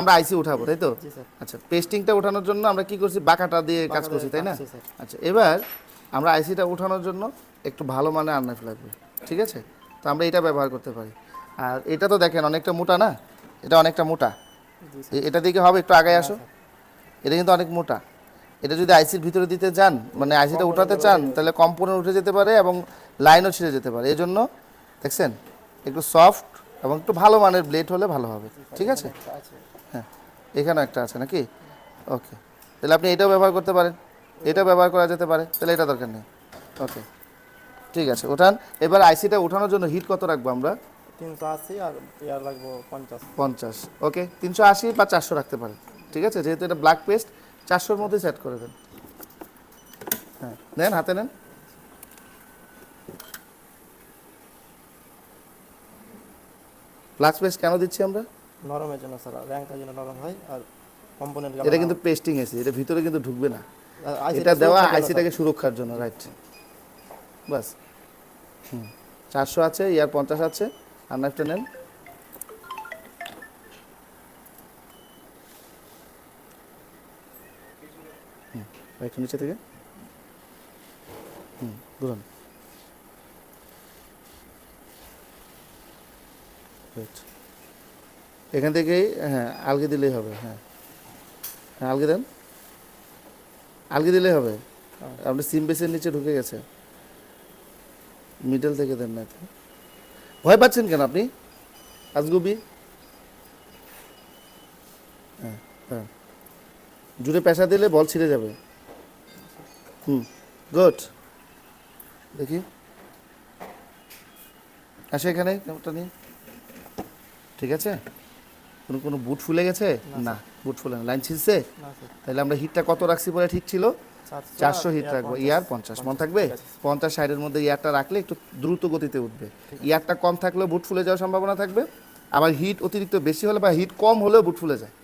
আমরা আইসি উঠাবো, তাই তো? আচ্ছা, পেস্টিংটা ওঠানোর জন্য আমরা কি করছি, বাঁকাটা দিয়ে কাজ করছি, তাই না? আচ্ছা, এবার আমরা আইসিটা ওঠানোর জন্য একটু ভালো মানের আননাইফ লাগবে, ঠিক আছে? তো আমরা এটা ব্যবহার করতে পারি। আর এটা তো দেখেন অনেকটা মোটা না, এটা অনেকটা মোটা, এটা দিকে হবে, একটু আগে আসো, এটা কিন্তু অনেক মোটা। এটা যদি আইসির ভিতরে দিতে চান, মানে আইসিটা উঠাতে চান, তাহলে কম্পোনেন্ট উঠে যেতে পারে এবং লাইনও ছিঁড়ে যেতে পারে। এই জন্য দেখছেন একটু সফট এবং একটু ভালো মানের ব্লেড হলে ভালো হবে, ঠিক আছে? হ্যাঁ, এখানেও একটা আছে নাকি? ওকে, তাহলে আপনি এটাও ব্যবহার করতে পারেন, এটাও ব্যবহার করা যেতে পারে, তাহলে এটা দরকার নেই। ওকে, ঠিক আছে, ওঠান। এবার আইসিটা ওঠানোর জন্য হিট কত রাখবো আমরা? 380 আর ইয়ার লাগবো 50। 50। ওকে, 380 বা 400 রাখতে পারেন, ঠিক আছে? যেহেতু এটা ব্ল্যাক পেস্ট, 400-র মধ্যে সেট করে দেন। হ্যাঁ, নেন, হাতে নেন। ব্ল্যাক পেস্ট কেন দিচ্ছি আমরা? নরমের জন্য স্যার, র্যাঙ্কটা যেন নরম হয় আর কম্পোনেন্ট। এটা কিন্তু পেস্টিং এসি, এটা ভিতরে কিন্তু ঢুকবে না, এটা দেওয়া আইসিটাকে সুরক্ষার জন্য, রাইট? বাস। 400 আছে, ইয়ার 50 আছে, আর নাইফটা নেন। একটু নিচে থেকে ঘুরুন। এখান থেকেই, হ্যাঁ, আলগে দিলেই হবে। হ্যাঁ হ্যাঁ, আলগে দেন, আলগে দিলেই হবে। আপনি সিম বেসের নিচে ঢুকে গেছে, মিডল থেকে দেন না। ভয় পাচ্ছেন কেন আপনি আজগুবি? হ্যাঁ হ্যাঁ, জুড়ে পেশা দিলে বল ছিঁড়ে যাবে। গুড, দেখি আসে এখানে ক্যামেরাটা নিয়ে। ঠিক আছে, কোনো বুট ফুলে গেছে? না, বুট ফুলে না। লাইন ছিঁড়ছে? তাহলে আমরা হিটটা কত রাখছি পরে ঠিক ছিল? 400 হিট রাখবো, ইয়ার 50 মন থাকবে। 50-60-এর মধ্যে ইয়ারটা রাখলে একটু দ্রুত গতিতে উঠবে। ইয়ারটা কম থাকলেও বুট ফুলে যাওয়ার সম্ভাবনা থাকবে। আবার হিট অতিরিক্ত বেশি হলে বা হিট কম হলেও বুট ফুলে যায়।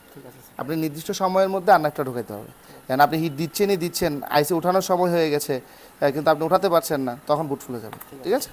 আপনি নির্দিষ্ট সময়ের মধ্যে আন্নারটা ঢোকাইতে হবে। কারণ আপনি হিট দিচ্ছেন, আইসে ওঠানোর সময় হয়ে গেছে, কিন্তু আপনি উঠাতে পারছেন না, তখন বুট ফুলে যাবে। ঠিক আছে?